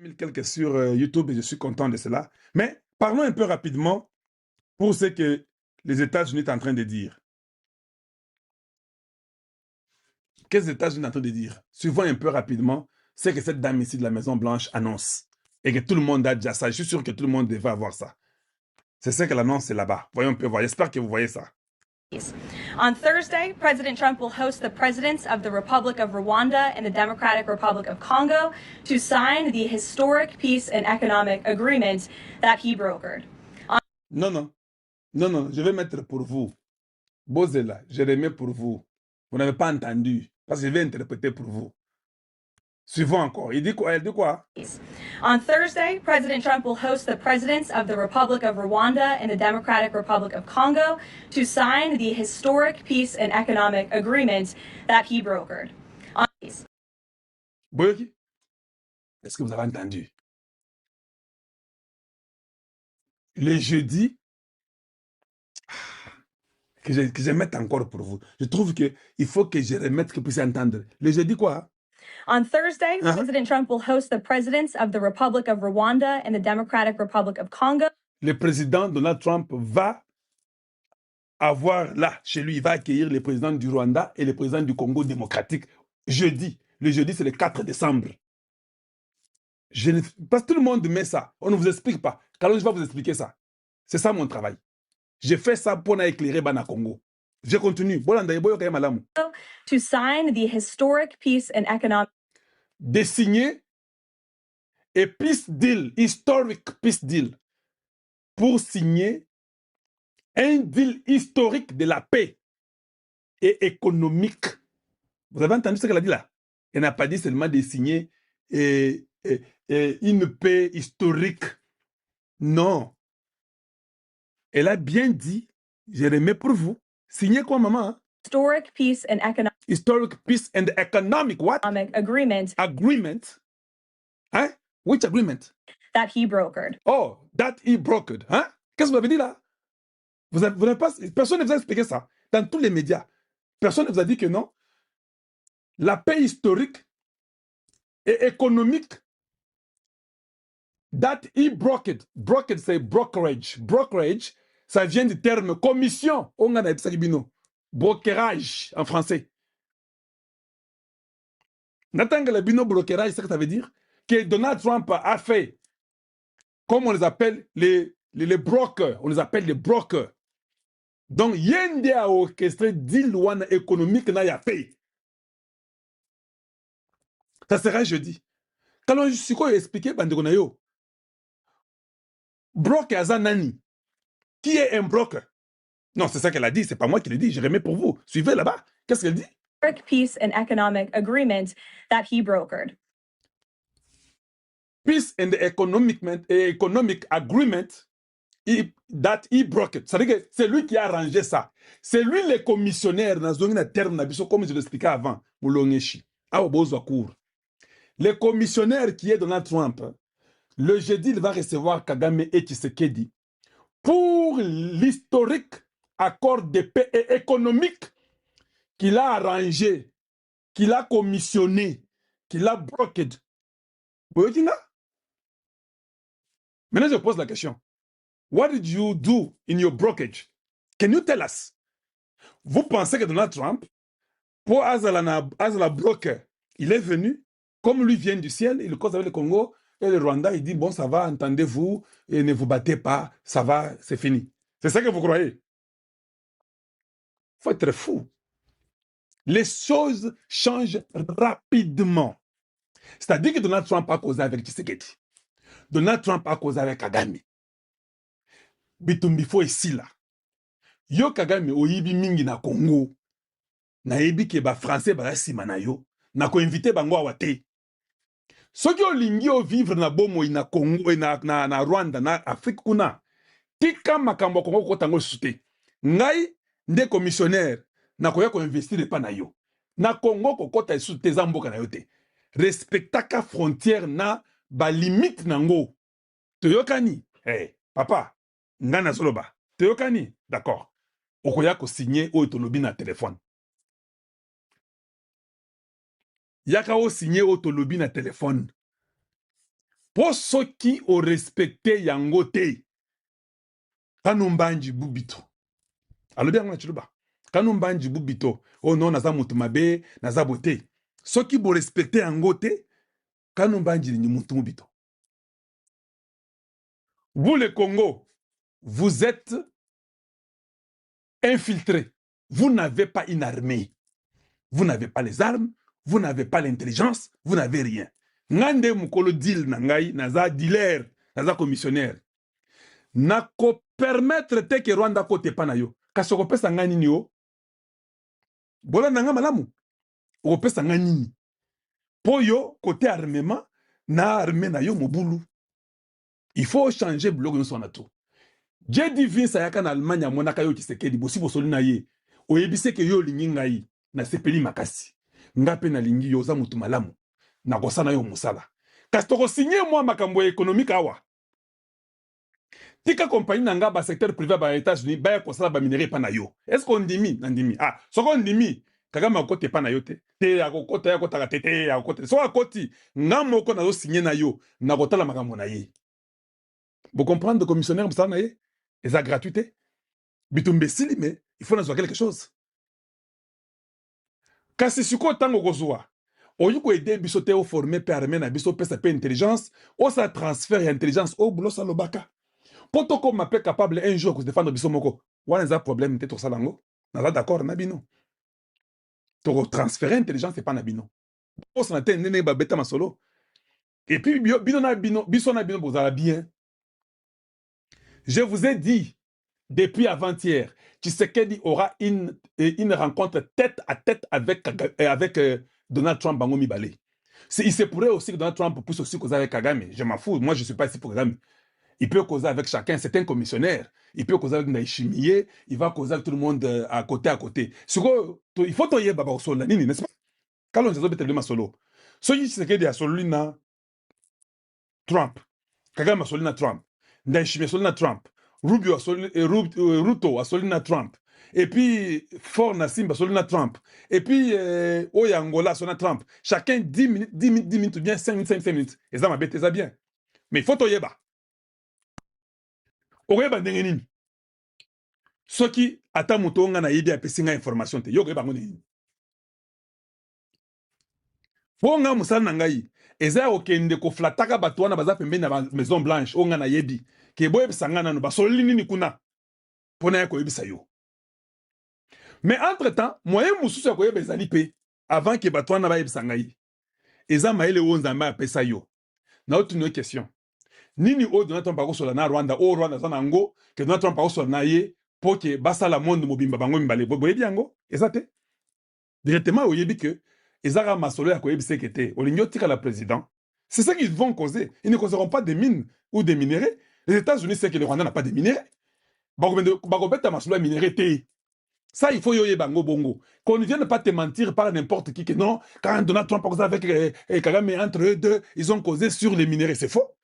1000 quelques sur YouTube et je suis content de cela. Mais parlons un peu rapidement pour ce que les États-Unis sont en train de dire. Qu'est-ce que les États-Unis sont en train de dire? Suivons un peu rapidement ce que cette dame ici de la Maison-Blanche annonce. Et que tout le monde a déjà ça. Je suis sûr que tout le monde devrait avoir ça. C'est ce qu'elle annonce là-bas. Voyons un peu voir. J'espère que vous voyez ça. On Thursday, President Trump will host the presidents of the Republic of Rwanda and the Democratic Republic of Congo to sign the historic peace and economic agreement that he brokered. Non, je vais mettre pour vous. Bozela, je remets pour vous. Vous n'avez pas entendu, parce que je vais interpréter pour vous. Suivons encore. Il dit quoi? Elle dit quoi? On Thursday, President Trump will host the presidents of the Republic of Rwanda and the Democratic Republic of Congo to sign the historic peace and economic agreement that he brokered. Boyoki? Est-ce que vous avez entendu? Le jeudi, que je mette encore pour vous. Je trouve qu'il faut que je remette que vous puissiez entendre. Le jeudi quoi? On Thursday, President Trump will host the presidents of the Republic of Rwanda and the Democratic Republic of Congo. Le président Donald Trump va avoir là, chez lui, il va accueillir les présidents du Rwanda et les présidents du Congo démocratique jeudi. Le jeudi, c'est le 4 décembre. Parce que tout le monde met ça. On ne vous explique pas. Quand je vais vous expliquer ça. C'est ça mon travail. J'ai fait ça pour éclairer Bana Congo. Je continue. To sign the historic peace and economic. De signer et peace deal, historic peace deal, pour signer un deal historique de la paix et économique. Vous avez entendu ce qu'elle a dit là? Elle n'a pas dit seulement de signer une paix historique. Non. Elle a bien dit, je remets pour vous, signer quoi, maman? Historic peace and economic. Historic peace and economic what? Agreement. Agreement. Hein? Which agreement? That he brokered. Oh, that he brokered. Hein? Qu'est-ce que vous avez dit là? Vous n'avez pas, personne ne vous a expliqué ça. Dans tous les médias, personne ne vous a dit que non. La paix historique et économique, that he brokered. Brokered, c'est brokerage. Brokerage, ça vient du terme commission. On a brokerage en français. Natanga le bino brokerage, c'est ce que ça veut dire? Que Donald Trump a fait, comme on les appelle les brokers, on les appelle les brokers. Donc, yende a orchestré deal one économique na ya paix. Ça sera jeudi. Quand je suis expliqué, bandegonayo, broker azanani, qui est un broker? Non, c'est ça qu'elle a dit, c'est pas moi qui l'ai dit, je remets pour vous. Suivez là-bas. Qu'est-ce qu'elle dit? Peace and economic agreement that he brokered. Peace and economic agreement that he brokered. C'est-à-dire que c'est lui qui a arrangé ça. C'est lui le commissionnaire dans un terme, comme je l'expliquais avant, le commissionnaire qui est Donald Trump, le jeudi, il va recevoir Kagame et Tshisekedi pour l'historique accord de paix et économique qu'il a arrangé, qu'il a commissionné, qu'il a brokered. Maintenant, je pose la question. What did you do in your brokerage? Can you tell us? Vous pensez que Donald Trump, pour Azala broker, il est venu, comme lui vient du ciel, il cause avec le Congo et le Rwanda, il dit, bon, ça va, entendez-vous, et ne vous battez pas, ça va, c'est fini. C'est ça que vous croyez? Il faut être fou. Les choses changent rapidement. C'est-à-dire que Donald Trump a causé avec Tshisekedi. Donald Trump a causé avec Kagame. Bitumbifo ici là. Yo Kagame oyibi mingi na Congo. Na yebi ke ba français ba sima na yo. Na ko inviter bango awate. Soki olingi o vivre na bomo na Congo na Rwanda na Afrique kuna. Tika makambo Congo ko tango sute. Ngai nde commissionnaire na koya ko investir pa na yo. Na Congo ko kota sute zamboka na yo te. Respectaka frontière na ba limite nango. Toyokani. Hey, papa. Ngana soloba. Toyokani. D'accord. Okoya ko signer o etolobi na téléphone. Yaka o signer o tolobi na téléphone. pour ceux qui ont respecté yango te kanumbanji bubito alobi yango na chiluba kanumbanji bubito oh non naza mutu mabe naza bote ceux qui ont respecté yango te kanumbanji ni mutu mubito. Vous le Congo, vous êtes infiltrés, vous n'avez pas une armée, vous n'avez pas les armes, vous n'avez pas l'intelligence, vous n'avez rien. Ngande mukolo deal nangai naza dealer naza commissionnaire nako permettre te ke Rwanda kote pa na yo kasi okopesa nga nini yo bola nanga malamu okopesa nga nini po yo côté armement na armée na yo mobulu. Il faut changer bloc nous son ato Dieu divin sayaka na Allemagne monaka yo Tshisekedi bosi bosoli na ye oyebise ke yo lingi ngai na sepeli makasi ngape na lingi yo za mutu malamu na kosana yo musala kasi toko signer moi makambo économique awa tika compagnie nanga ba secteur privé ba États-Unis ba kosala ba minerai pa na yo est-ce qu'on ndimi ndimi soko ndimi Kagame akote pa na yo te akokota ya kota tete akote so akoti ngamoko na zo signer na yo na kotala makambo na ye. Vous comprenez de commissionnaire musala na ye eza gratuité bitumbe sili mais il faut nazo quelque chose kasi siko tango kozwa oyi ko aider biso te o former pe armée na biso pesa pe intelligence o sa transfert ya intelligence o bulo sa lobaka poto ko mape capable un jour ko défendre biso moko wana za problème te to salango na d'accord na bino to transférer intelligence c'est pas na bino o sa te nene ba beta masolo et puis bino na bino biso na bino bozala bien. Je vous ai dit depuis avant-hier, Tshisekedi aura une rencontre tête à tête avec Donald Trump Bangomi Balé. Il se pourrait aussi que Donald Trump puisse aussi causer avec Kagame. Je m'en fous, moi je ne suis pas ici pour Kagame. Il peut causer avec chacun, c'est un commissionnaire. Il peut causer avec Naïchimiye, il va causer avec tout le monde à côté. Il faut toyer Baba Osola, n'est-ce pas? Quand on se dit solo. Ce qui Tshisekedi a solina Trump. Kagame a solina Trump. Naïchimiye a solina Trump. Rubio Ruto a solina Trump. Et puis, Fort Nassim a solina Trump. Et puis, Oyangola a solina Trump. Chacun 10 minutes ou bien 5 minutes. Et ça m'a bêté ça bien. Mais il faut toyeba. Oyeba ndengenini. Ce qui ata muto nga na yebi apesinga information te. Yokoyeba ndengenini. Fonga musala nangai. Eza okende ko flataka batwana baza pembeni na Maison Blanche. Onga na yebi. Ke boye sangana no basoli nini kuna pona ya koyebisa yo. Mais entre-temps, moyen mususu ya koyeba ezali pe avant que batwana ba yebisa ngai. Eza maele onzamba apesa yo. Na autre question. Nini o Donald Trump akosola na Rwanda o Rwanda za nango ke Donald Trump akosola na ye po ke basala monde mobimba bango mbale boyebi yango eza te. Directement oyebi que ezara masolo ya koyebisa kete olingi otika la président. C'est ça qu'ils vont causer. Ils ne causeront pas des mines ou des minéraux. Les États-Unis savent que le Rwanda n'a pas de minéraux. Ça, il faut y bango bongo. Qu'on ne vienne pas te mentir par n'importe qui que non, quand Donald Trump a causé avec Kagame entre eux deux, ils ont causé sur les minéraux. C'est faux.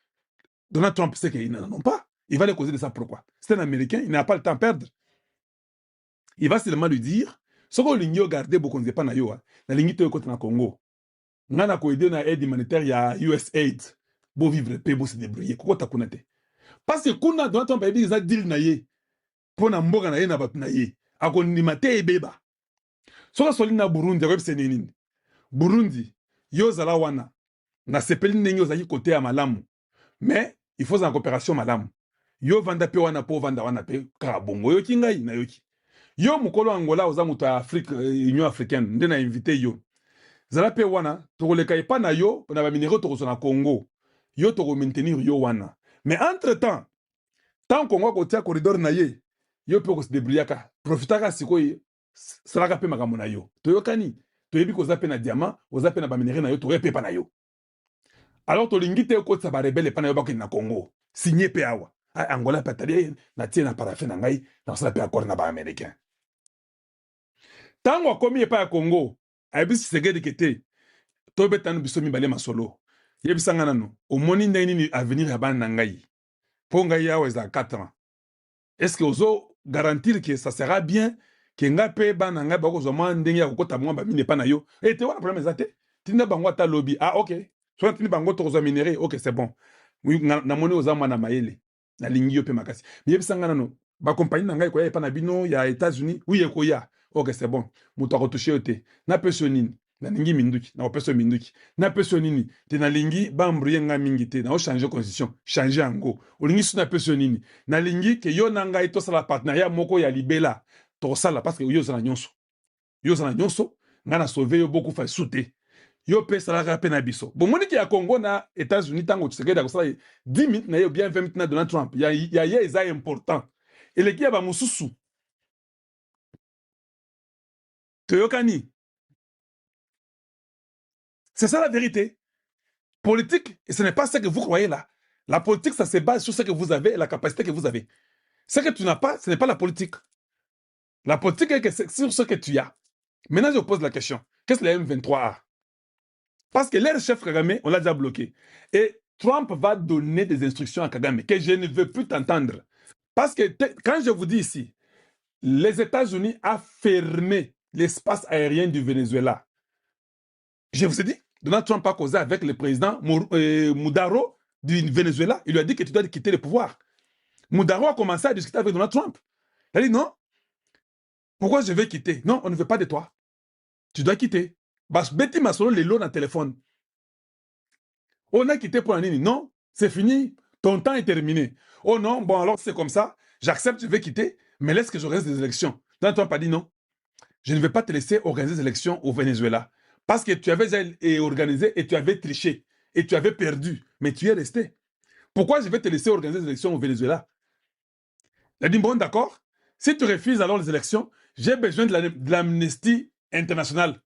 Donald Trump sait qu'ils n'en ont pas. Il va les causer de ça pourquoi? C'est un Américain, il n'a pas le temps à perdre. Il va seulement lui dire, ce qu'on l'a gardé beaucoup de pas na yo, na lingito yo côté na Congo. Ngana ko aider na aide humanitaire ya USAID. Bo vivre pe bo se débrouiller. Koko ta kunate. Parce que kuna Donald Trump a dit ça deal na ye. Pona mboga na ye na batu na ye. Akonimate ebeba. Soka soli na Burundi a webse nini. Burundi yo zala wana na sepeli nenyo zaki côté ya malamu. Mais il faut en coopération malamu. Yo vanda pe wana po vanda wana pe karabongo yo kingai na yoki. Yo mukolo Angola oza mutu Afrique Union africaine nde na invité yo. Zala pe wana to koleka epa na yo na ba minéraux to na Congo. Yo to maintenir yo wana. Mais entre-temps, tant qu'on va côté corridor na ye, yo peut se débrouiller ka. Profitaka sikoyi salaka pe makambo na yo. To yokani, to yebi ko zape na diamant, o zape na ba minéraux na yo to repe pa na yo. Alors to lingite ko sa ba rebelle pa na yo ba na Congo. Signé pe awa. Angola patali na tie na paraffin na ngai, na sala pe accord na ba américain. Tango akomi pa ya Congo, ayebisi Tshisekedi kete. To betanu biso mibale masolo. Yebisanga nano, au moni nini avenir ya bana ngai. Ponga yawe za 4 ans. Est-ce que ozo garantir que ça sera bien que ngape bana ngai bako zoma ndenge ya kokota mwa ba mine pa na yo. Et te wana problème ezate. Tinda bango ta lobby. Ah OK. Soit tini bango to zo minéré, OK, c'est bon. namoni ozama na mayele na lingi yo pe makasi yebisa nga nano ba compagnie na ngai ko ya pa na bino ya États-Unis oui ekoya OK c'est bon muto akotoucher yote na peso nini na lingi minduki na peso minduki na peso nini te na lingi ba mbruye nga mingi te na o changer constitution changer ango olingi su na peso nini na lingi ke yo na ngai to sala partenariat moko ya libela to sala parce que yo za na nyonso nga na sauver yo beaucoup fa souté yo pe salaka pe na biso bon moni ki ya Congo na États-Unis tango Tshisekedi ko sala 10 minutes na yo bien 20 minutes na Donald Trump ya eza important et le kia ba mususu toyokani. C'est ça la vérité. Politique, et ce n'est pas ce que vous croyez là. La politique, ça se base sur ce que vous avez et la capacité que vous avez. Ce que tu n'as pas, ce n'est pas la politique. La politique est sur ce que tu as. Maintenant, je pose la question. Qu'est-ce que la M23 a? Parce que leur chef Kagame, on l'a déjà bloqué. Et Trump va donner des instructions à Kagame que je ne veux plus t'entendre. Parce que quand je vous dis ici, les États-Unis ont fermé l'espace aérien du Venezuela. Je vous ai dit, Donald Trump a causé avec le président Mudaro du Venezuela. Il lui a dit que tu dois quitter le pouvoir. Mudaro a commencé à discuter avec Donald Trump. Il a dit non. Pourquoi je vais quitter? Non, on ne veut pas de toi. Tu dois quitter. Parce que Betty m'a sonné les lots dans le téléphone. On a quitté pour un nini. Non, c'est fini. Ton temps est terminé. Oh non, bon alors c'est comme ça. J'accepte, je vais quitter, mais laisse que j'organise des élections. Donald Trump a dit non. Je ne vais pas te laisser organiser des élections au Venezuela. Parce que tu avais organisé et tu avais triché. Et tu avais perdu. Mais tu es resté. Pourquoi je vais te laisser organiser des élections au Venezuela? Il a dit, bon, d'accord. Si tu refuses alors les élections, j'ai besoin de l'amnistie internationale.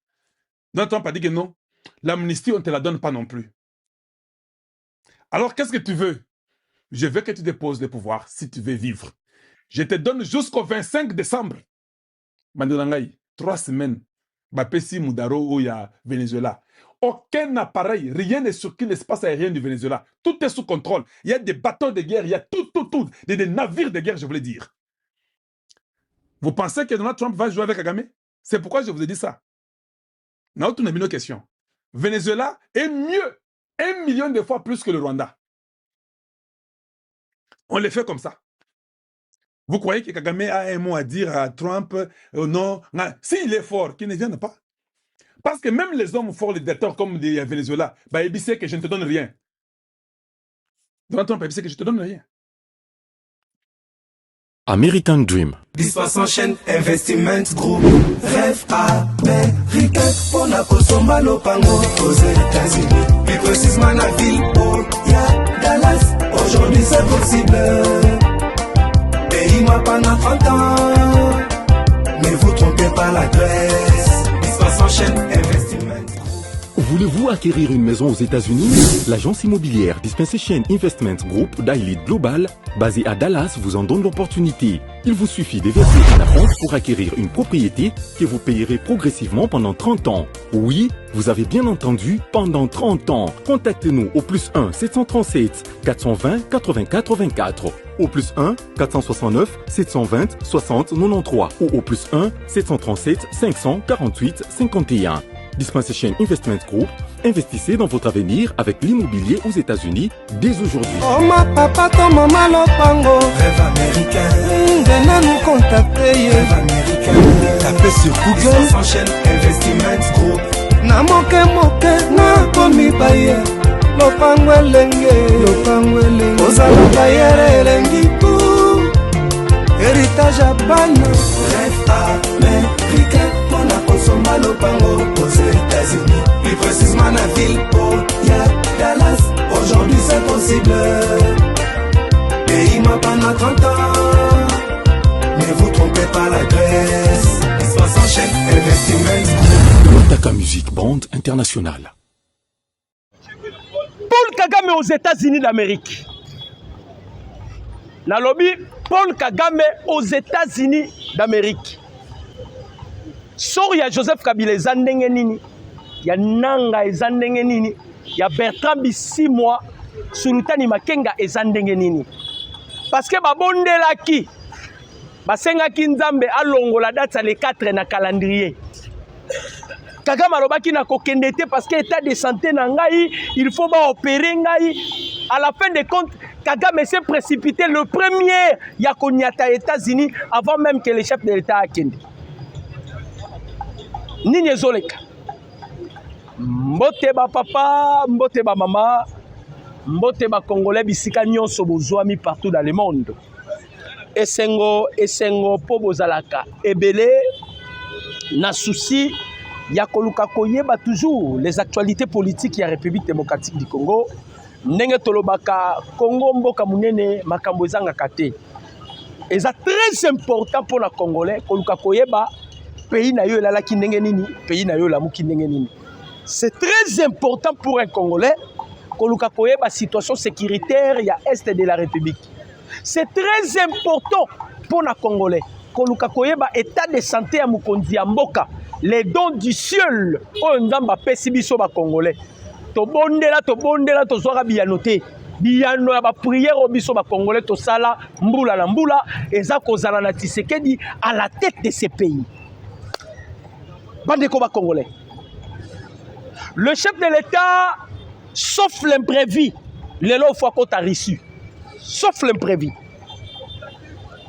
Donald Trump a dit que non. L'amnistie, on ne te la donne pas non plus. Alors, qu'est-ce que tu veux? Je veux que tu déposes le pouvoir si tu veux vivre. Je te donne jusqu'au 25 décembre. Mandonangaï, 3 semaines. Bapesi Mudaro ou ya Venezuela. Aucun appareil, rien n'est sur l'espace aérien du Venezuela. Tout est sous contrôle. Il y a des bateaux de guerre, il y a tout. Des navires de guerre, je voulais dire. Vous pensez que Donald Trump va jouer avec Kagame? C'est pourquoi je vous ai dit ça. Now, tu n'as mis nos questions. Venezuela est mieux, 1 million de fois plus que le Rwanda. On les fait comme ça. Vous croyez que Kagame a un mot à dire à Trump? Non. S'il est fort, qu'il ne vienne pas. Parce que même les hommes forts, les dictateurs comme le Venezuela, bah, ils disent que je ne te donne rien. Donald Trump, il dit que je ne te donne rien. American Dream. Dispensant chaîne Investment Group. Rêve américain pour la Kosomba Lopango aux États-Unis. Plus précisément la ville où ya Dallas. Aujourd'hui c'est possible. Pays moi pendant 30 ans. Ne vous trompez pas l'adresse. Dispensant chaîne Investment Group. Voulez-vous acquérir une maison aux États-Unis? L'agence immobilière Dispensation Investment Group d'Elite Global, basée à Dallas, vous en donne l'opportunité. Il vous suffit de verser un acompte pour acquérir une propriété que vous payerez progressivement pendant 30 ans. Oui, vous avez bien entendu, pendant 30 ans. Contactez-nous au +1 737 420 80 84, au +1 469 720 60 93 ou au +1 737 548 51. Dispensation Investment Group, investissez dans votre avenir avec l'immobilier aux États-Unis dès aujourd'hui. Oh ma papa, ton maman Lopango. Rêve américain. Venez nous contacter. Rêve américain. Tapez sur Google. Dispensation Investment Group. Na moke na komi baye. Lopango elenge. Ozala baye elengi pou. Héritage à Bana. Rêve américain. Kosomba Lopango aux États-Unis, plus précisément la ville où ya Dallas. Aujourd'hui c'est possible. Pays moi pendant 30 ans. Ne vous trompez pas l'adresse. Dispensant chaîne Investment. Lotaka Music Band International. Paul Kagame aux États-Unis d'Amérique. Nalobi Paul Kagame aux États-Unis d'Amérique. Sori ya Joseph Kabila eza ndenge nini, ya Nanga eza ndenge nini, ya Bertrand Bisimwa, Sultani Makenga eza ndenge nini. Parce que babondelaki, basengaki Nzambe alongola date le 4 na calendrier. Kagame alobaki na kokendete parce que état de santé na ngai, il faut ba opérer ngai. À la fin de compte, Kagame s'est précipité le premier Yakoniata États-Unis avant même que le chef de l'État akende. Nini ezoleka. Mbote ba papa, mbote ba mama, mbote ba Congolais bisika nyonso bozwami partout dans le monde. Esengo po bozalaka ebele na souci ya koluka koyeba toujours les actualités politiques ya République démocratique du Congo. Ndenge tolobaka Congo mboka munene makambo ezangaka te. Eza très important pour la Congolais koluka koyeba pays na yo elalaki ndenge nini, pays na yo lamuki ndenge nini. C'est très important pour un Congolais koluka koyeba situation sécuritaire ya est de la République. C'est très important pour les Congolais. Koluka koyeba état de santé ya mukonzi ya mboka. Les dons du ciel. Oyo nzamba pesi biso ba Congolais. Tobondela tozwaka biyano te. Biyano ya ba prière biso ba Congolais tosala mbula na mbula eza kozala na Tshisekedi à la tête de ce pays. Bandeko ba Congolais. Le chef de l'État, sauf l'imprévu, lelo fois qu'on t'a reçu. Sauf l'imprévu.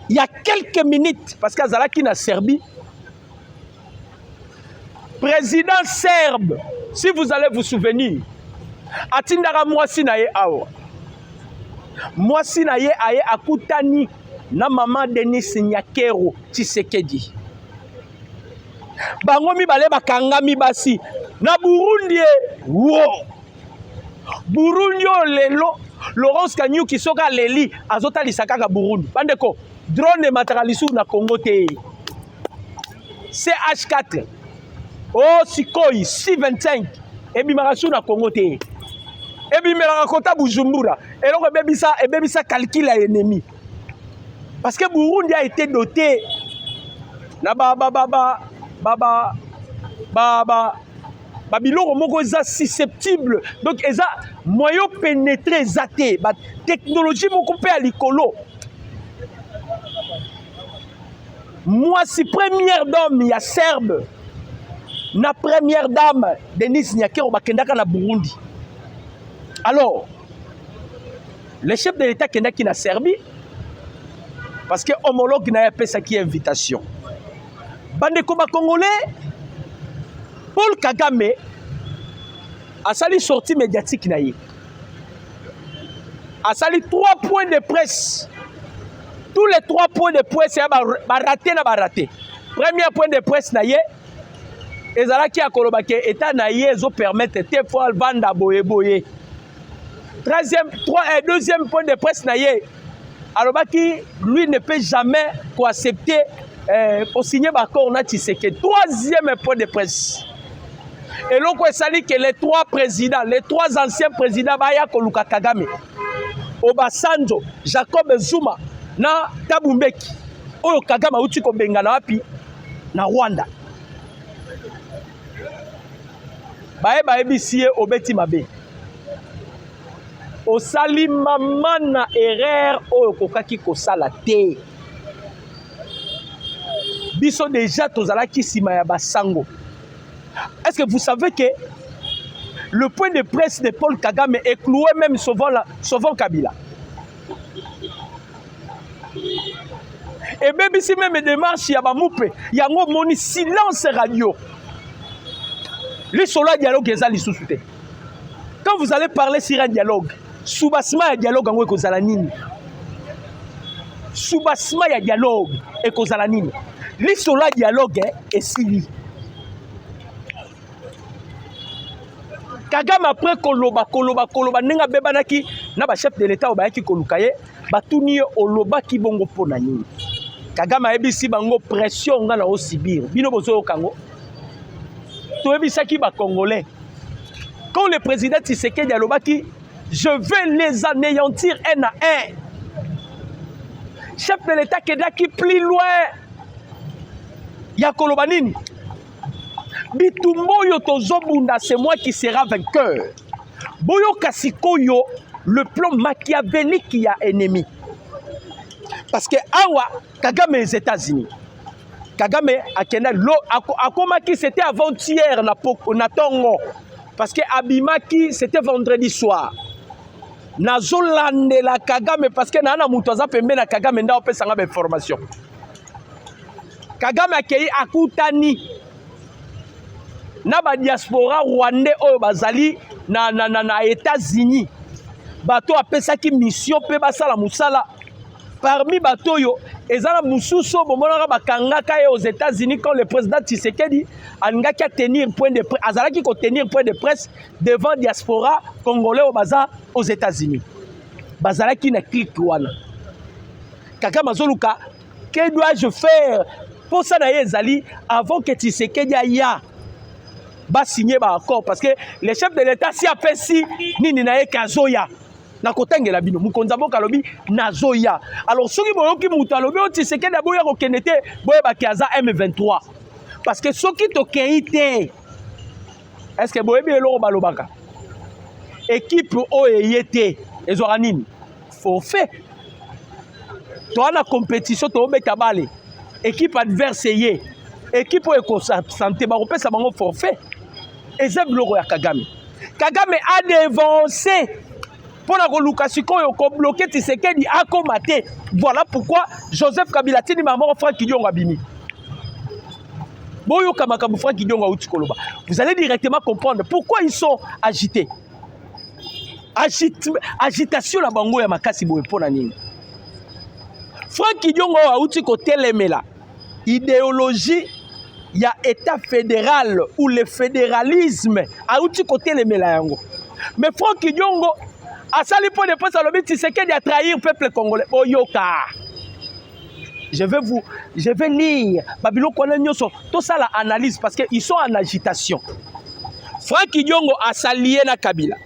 Il y a quelques minutes, parce qu'à Zalaki na Serbie, président serbe, si vous allez vous souvenir, Atindara Mwasi na ye awa. Mwasi na ye aye akutani na maman Denis Nyakero Tshisekedi. Bango mibale bakangami basi. Na Burundi, wow! Burundi lelo. Laurence Kanyuki soka leli azota lisakaka Burundi. Bandeko, drone mataralisu na Congo te. CH4. Oh, Sikoi, C25. Ebi marasu na Congo te. Ebi melaka kota Bujumbura. Et donc, ebebisa calcul à ennemi. Parce que Burundi a été doté. Na Babylone moko eza susceptible donc eza moyen pénétrer zaté ba technologie moko pe à likolo. Moi si première dame ya serbe na première dame Denis Nyakero bakendaka na Burundi. Alors le chef de l'État kendaki na Serbie parce que homologue na pesa qui invitation. Bandeko ba Congolais Paul Kagame a sali sortie médiatique naïe. A sali 3 points de presse. Tous les 3 points de presse c'est baraté na baraté. Premier point de presse naïe. Ezalaki akolobake état naïe zo permettre te fois vanda boye boye. Deuxième point de presse naïe. Alobaki lui ne peut jamais accepter pour signer l'accord na Tshisekedi. Troisième point de presse. Et l'on sali que les 3 présidents, les 3 anciens présidents, Baya Koluka Kagame, Obasanjo, Jacob Zuma, na Tabumbeki, Oyo Kagame uti ko benga na wapi na Rwanda. Bae bisie obeti mabe. Osali mamana erreur oyo kokaki kosala te. Biso déjà tozalaki sima ya basango. Est-ce que vous savez que le point de presse de Paul Kagame est cloué même sauvant Kabila? Et même si même démarche il y a Bamoupe, il y a un moni silence radio. Les soldats dialogue ezali sous-souté. Quand vous allez parler sur un dialogue, soubassement ya dialogue en kozala nini? Soubassement ya dialogue et kozala nini? Les soldats dialogue et sili. Kagame après koloba nenga bebanaki na ba chef de l'État obayaki kolukaye batuni oloba ki bongo pona nini. Kagame ebisi bango pression nga na osibir. Bino bozo kango. To ebisaki ba Congolais. Quand le président Tshisekedi alobaki je vais les anéantir un à un. Chef de l'État kedaki plus loin. Ya koloba nini? Bitumbo yo tozobunda, c'est moi qui sera vainqueur. Boyo kasikoyo, le plan machiavélique qui a ennemi. Parce que awa, Kagame les États-Unis. Kagame akenda lo akomaki c'était avant-hier na tongo parce que abimaki c'était vendredi soir. Nazolandela Kagame parce que na mutu aza pembe na Kagame nda opesanga ba information. Kagame akei akutani na ba diaspora rwandais oyo bazali na États-Unis. Bato apesaki mission pe basala musala. Parmi bato yo ezala mususo bomonaka bakangaka aux États-Unis quand le président Tshisekedi alingaki tenir point de presse azalaki ko tenir point de presse devant diaspora congolais au baza aux États-Unis. Bazalaki na clique wana. Kaka mazoluka que dois-je faire pour ça na ezali avant que Tshisekedi aya ba signer ba accord parce que le chef de l'État si apesi nini na ye kazoya. Na kotengela bino mukonza boka lobi nazoya alors soki boyoki mutu alobi oti sekedi aboya ko kenete boye bakiaza M23 parce que soki to keite est-ce que boye belo balobaka équipe o eyete ezora nini forfait to ana compétition to beta bale équipe adverse ye équipe o ko santé ba kopesa bango forfait ezeb loko ya Kagame a dévancé pour la relocation, il a bloqué Tshisekedi à combattre. Voilà pourquoi Joseph Kabila tini maman Franck Kidiongo abimi. Boyo kamakabu Franck Kidiongo utikoloba. Vous allez directement comprendre pourquoi ils sont agités. Agitation la bango ya makasi boye pona nini. Franck Kidiongo a utiko telemela. Idéologie il y a état fédéral ou le fédéralisme a utiko telemela yango. Mais Franck Kidiongo asali po de presse alobi Tshisekedi a trahir peuple congolais. Oyoka. Je vais lire Babilo kona nyoso tout ça la analyse parce que ils sont en agitation. Franck Kidiongo a s'allié na Kabila.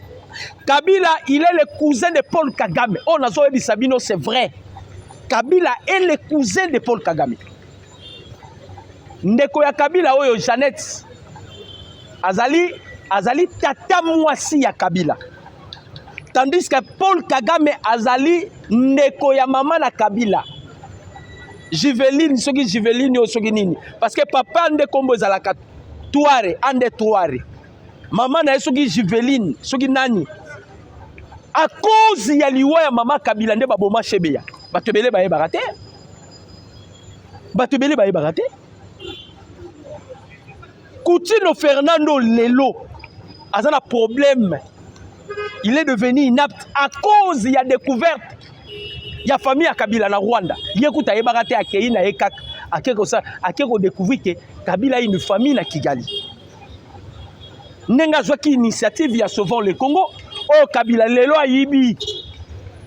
Kabila, il est le cousin de Paul Kagame. Oh nazo di Sabino, c'est vrai. Kabila est le cousin de Paul Kagame. Ndeko ya Kabila oyo Jeannette azali tata mwasi ya Kabila. Tandis que Paul Kagame azali ndeko ya mama na Kabila. Jiveline soki Jiveline yo soki nini parce que papa ande kombo ezalaka Touare ande Touare. Mama na soki Jiveline soki nani. À cause ya liwa ya mama Kabila nde baboma Shebeya. Batebele baye barate. Batebele baye barate. Coutinho Fernando Lelo azana problème. Il est devenu inapte à cause il y a découverte il y a famille à Kabila na Rwanda. Yekuta yebarate akei na ekak akeko découvrir que Kabila a une famille na Kigali. Nenga zwaki initiative ya Sauvons le Congo. Oh Kabila lelo ayibi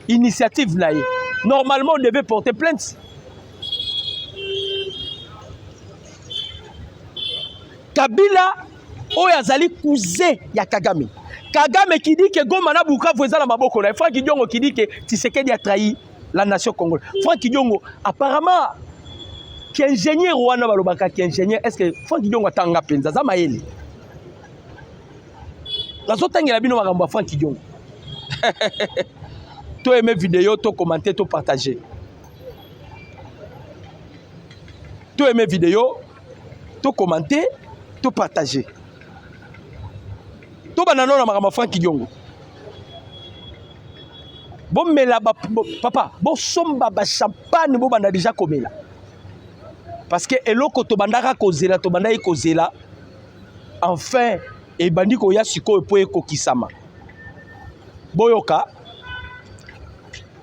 initiative na ye. Normalement on devait porter plainte. Kabila oyo azali cousin ya Kagame. Kagame qui dit que Goma na Bukavu ezala maboko na Franck Kidiongo qui dit que Tshisekedi a trahi la nation congolaise. Franck Kidiongo apparemment qui est ingénieur wana balobaka qui est ingénieur est-ce que Franck Kidiongo atanga penza za maeli. La zotangela bino makambo Franck Kidiongo. To aimer vidéo, to commenter, to partager. To aimer vidéo, to commenter, to partager. To banano na makambo Franck Kidiongo. Bon mela papa, bon somba ba champagne bo banda déjà komela. Parce que eloko to bandaka kozela to bandai kozela. Enfin, et bandi ko ya siko po ekokisama. Boyoka.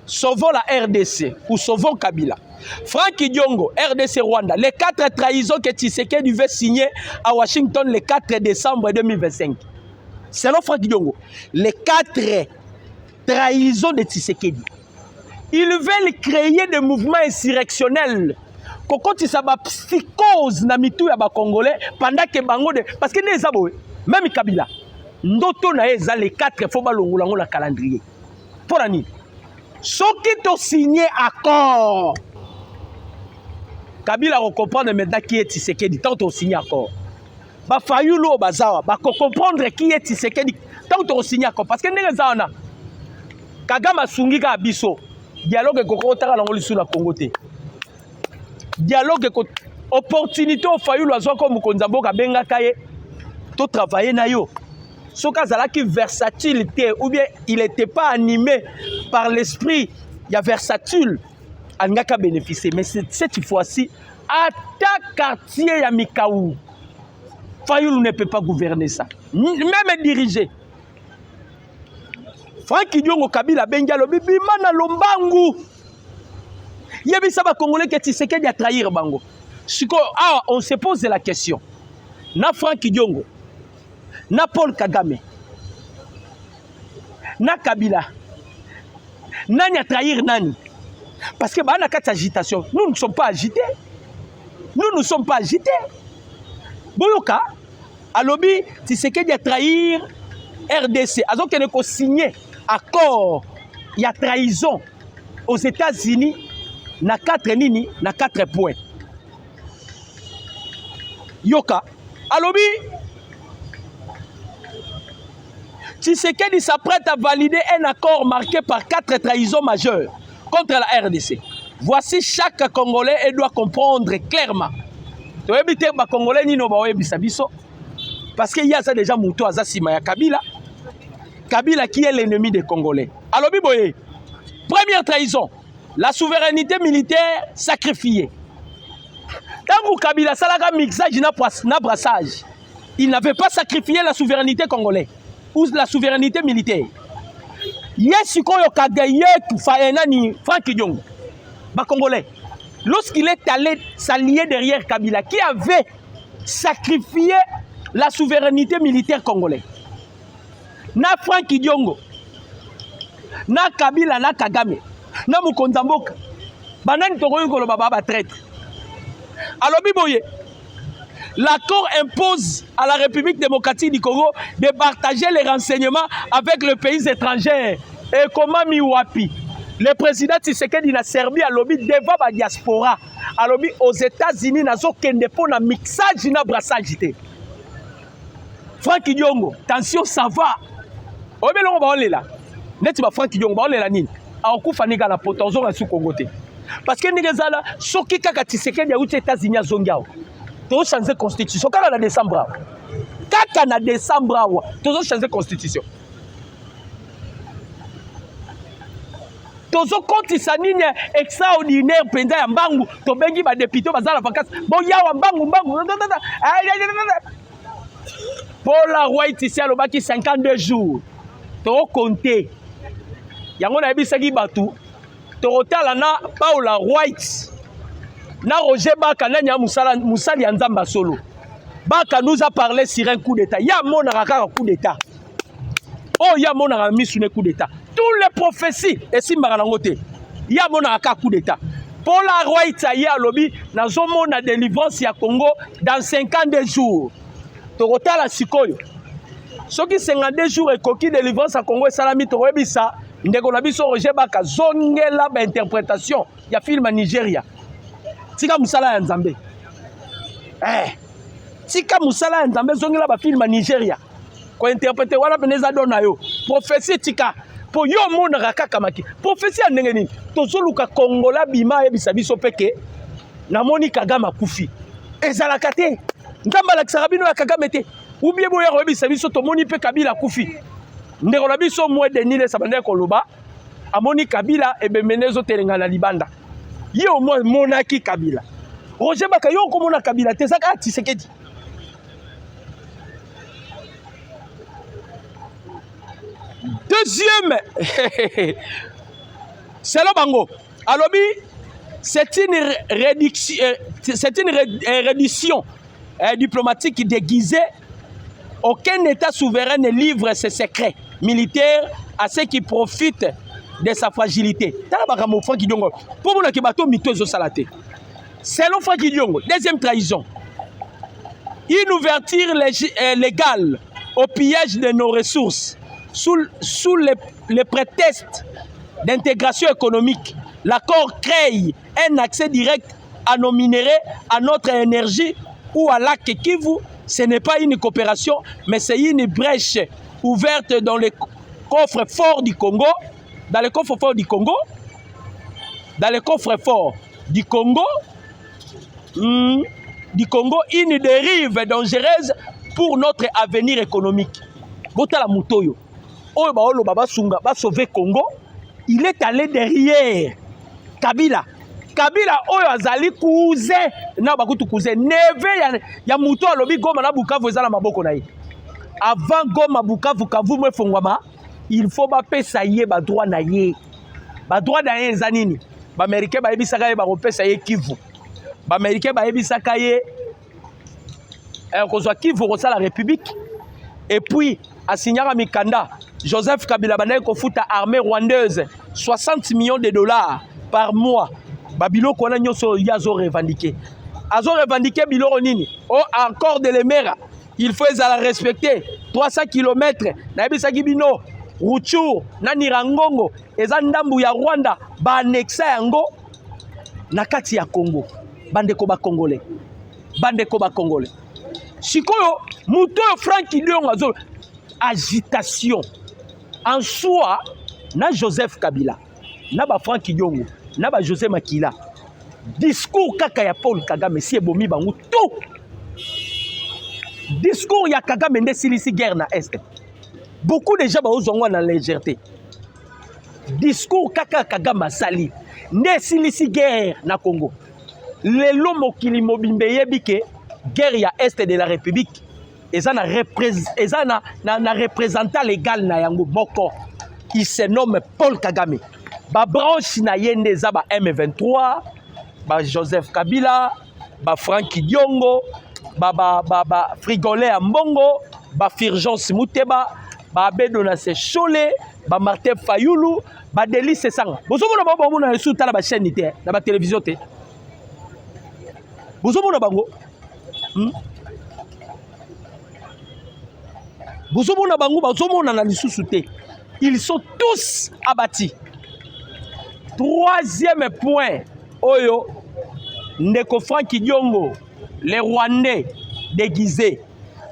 Sauvons la RDC ou sauvons Kabila. Franck Kidiongo, RDC Rwanda, les 4 trahisons que Tshisekedi veut signer à Washington le 4 décembre 2025. Selon Franck Kidiongo, les 4 trahisons de Tshisekedi. Ils veulent créer des mouvements insurrectionnels. Koko tisaba psychose na mitu ya ba Congolais pendant que bango de parce que les abo même Kabila ndoto na eza les 4 faut balongola ngo na calendrier. Pour ani soki to signer accord. Kabila va comprendre maintenant qui est Tshisekedi tant to signer accord. Ba fayulo bazawa ba comprendre qui est Tshisekedi tant to signer accord parce que ndenge zaona Kagame sungika biso dialogue kokotaka na ngoli suna Congo te. Dialogue opportunité au Fayulu azwa comme Konzamboka benga kaye to travailler na yo. Soka zalaki versatile ou bien il n'était pas animé par l'esprit, il y a versatile, il n'a qu'à bénéficier. Mais cette fois-ci, à ta quartier ya Mikaou, Fayulu ne peut pas gouverner ça, même diriger. Franck Diongo Kabila Bengalo Bibimana Lombangu. Yebisa ba Congolais que Tshisekedi a trahir Bango. Ah, on se pose la question. Na Franck Diongo, na Paul Kagame, na Kabila, nani a trahir nani? Parce que bah, on a quatre agitations. Nous ne sommes pas agités. Nous ne sommes pas agités. Boyoka, à lobby, Tshisekedi a trahir RDC. Alors qu'il a signé accord, il y a trahison aux États-Unis, na 4 nini, na 4 points. Yoka, à lobby, Tshisekedi s'apprête à valider un accord marqué par 4 trahisons majeures contre la RDC. Voici chaque Congolais et doit comprendre clairement. Parce qu'il y a ça déjà Mouto Azasima ya Kabila. Kabila qui est l'ennemi des Congolais. Alors, Biboye, première trahison, la souveraineté militaire sacrifiée. Tant que Kabila Salaga mixage na brassage, il n'avait pas sacrifié la souveraineté congolaise ou la souveraineté militaire. Yes, Franck Diongo, Congolais, lorsqu'il est allé s'allier derrière Kabila, qui avait sacrifié la souveraineté militaire congolaise. Na Franck Diongo, na Kabila, na Kagame, na Mukonzamboka, banani tokoyi koloba baba traître. Alors Biboye, l'accord impose à la République démocratique du Congo de partager les renseignements avec les pays étrangers. Et comment Miwapi, le président Tshisekedi n'a servi à lobby devant la diaspora, à lobby aux États-Unis, n'a aucun dépôt na mixage na brassage. Franck Diongo, attention, ça va. On est là, on est là. Net ba Franck Diongo, on est là nini. A okufa nega la potentiel sous Congoté. Parce que nega zala soki kaka Tshisekedi ya aux États-Unis zongiao. To changer constitution kaka na décembre. Kaka na décembre, to changer constitution. Tozo konti sanini extraordinaire penda ya mbangu to bengi ba député bazala vacances bon yawa mbangu Paul White ici à l'obaki 52 jours to compter yango na ebisaki batu to rotala na Paul White na Roger Baka na nya musali ya nzamba solo Baka nous a parlé sur un coup d'état ya mona kaka coup d'état oh ya mona misune coup d'état. Tous les prophéties, et si Maranangote, il y a mon coup d'état. Pour la roi Itaïa lobby, dans un monde de délivrance à Congo dans 52 jours. Torota la Sikoyo. Ce qui 52 jours et coquille de délivrance à Congo et Salami Torobisa, Ndegonabiso Roger Baka, Zongela interprétation, il y a film à Nigeria. Tika Moussala Nzambe. Tika Moussala Nzambe, Zongela film à Nigeria. Quand interpréter, voilà Beneza Donayo. Prophétie Tika. Pour yo mona rakaka maki prophétie ndenge nini tozoluka kongola bima yebisa biso peke na moni Kagame kufi ezalaka te ndamba la kisarabino ya Kagame te ou bien boya yebisa biso to moni pe Kabila kufi ndeko la biso mwe denile sabande koloba amoni Kabila ebemenezo telenga na libanda yo mwe monaki Kabila Roger Baka yo ko mona Kabila te saka Tshisekedi. Deuxième, c'est le bango. Alobi, c'est une reddition diplomatique déguisée. Aucun État souverain ne livre ses secrets militaires à ceux qui profitent de sa fragilité. Selon Franck Diongo, deuxième trahison, une ouverture légale au pillage de nos ressources. Sous les prétextes d'intégration économique, l'accord crée un accès direct à nos minéraux, à notre énergie ou à lac Kivu. Ce n'est pas une coopération, mais c'est une brèche ouverte dans les coffres forts du Congo. Dans les coffres forts du Congo. Dans les coffres forts du Congo. du Congo, une dérive dangereuse pour notre avenir économique. Botala Mutoyo. Oyo baolo baba sunga ba sauver Congo, il est allé derrière Kabila. Kabila oyo azali cousin na bakutu cousin neve ya Muto alobi Goma na Bukavu ezala maboko na ye. Avant Goma Bukavu Kavu mwe fongwama, il faut ba pesa ye ba droit na ye. Ba droit na ye eza nini? Ba Américain ba yebisaka ye ba kopesa ye Kivu. Ba Américain ba yebisaka ye kozwa Kivu ko la République. Et puis asignara mikanda Joseph Kabila banaye ko futa armée rwandaise 60 millions de dollars par mois. Babilo kona nyoso yazo revendiquer. Azo revendiquer biloro nini? Oh encore de l'emera. Il faut la respecter. 300 km na yebisa kibino Ruchur na Nirangongo eza ndambu ya Rwanda ba annexa yango na kati ya Congo. Bandeko ba Congolais. Bandeko ba Congolais. Sikoyo muto Franki Liongo azo agitation en soi na Joseph Kabila na ba Franki Liongo na ba José Makila discours kaka ya Paul Kagame si ebomi bango tout discours ya Kagame nde silisi guerre na Est beaucoup de gens bazongwa na légèreté discours kaka Kagame sali nde silisi guerre na Congo lelo mokili mobimbe yebike guerre ya Est de la République eza na représentant légal na yango moko il se nomme Paul Kagame. Ba branche na yende za ba M23, ba Joseph Kabila, ba Franki Diongo, ba Frigolé Ambongo, ba Firgence Muteba, ba Bedona Chole, ba Martin Fayoulou, ba Delice Sanga. Bozo mona ba mona na suta na ba chaîne té, na ba télévision té. Bozo mona bango. Bozo mona bango, bozo mona na lisusu té. Ils sont tous abattus. Troisième point, Oyo, Ndeko Franki Diongo, les Rwandais déguisés,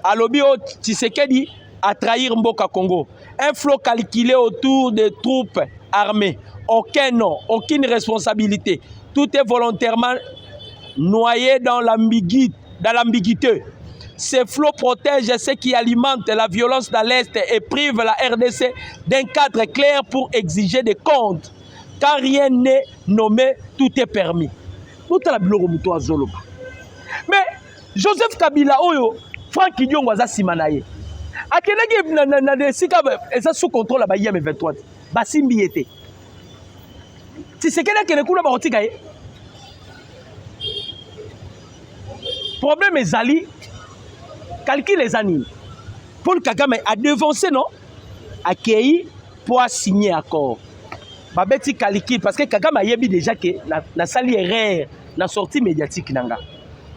Alobio Tshisekedi à trahir Mboka Congo. Un flot calculé autour des troupes armées. Aucun nom, aucune responsabilité. Tout est volontairement noyé dans l'ambiguïté. Ces flots protègent ceux qui alimentent la violence dans l'Est et privent la RDC d'un cadre clair pour exiger des comptes. Car rien n'est nommé, tout est permis. Mais Joseph Kabila Oyo, Franki Diongo aza simanaye. Akenege na desika eza sous contrôle ba M23. Basimbi ete. Tshisekedi akene kuna ba otika ye. Problème ezali calcul les années. Paul Kagame a devancé non accueilli pour signer accord. Babeti calcul parce que Kagame a yebi déjà que la sali erreur na sortie médiatique nanga.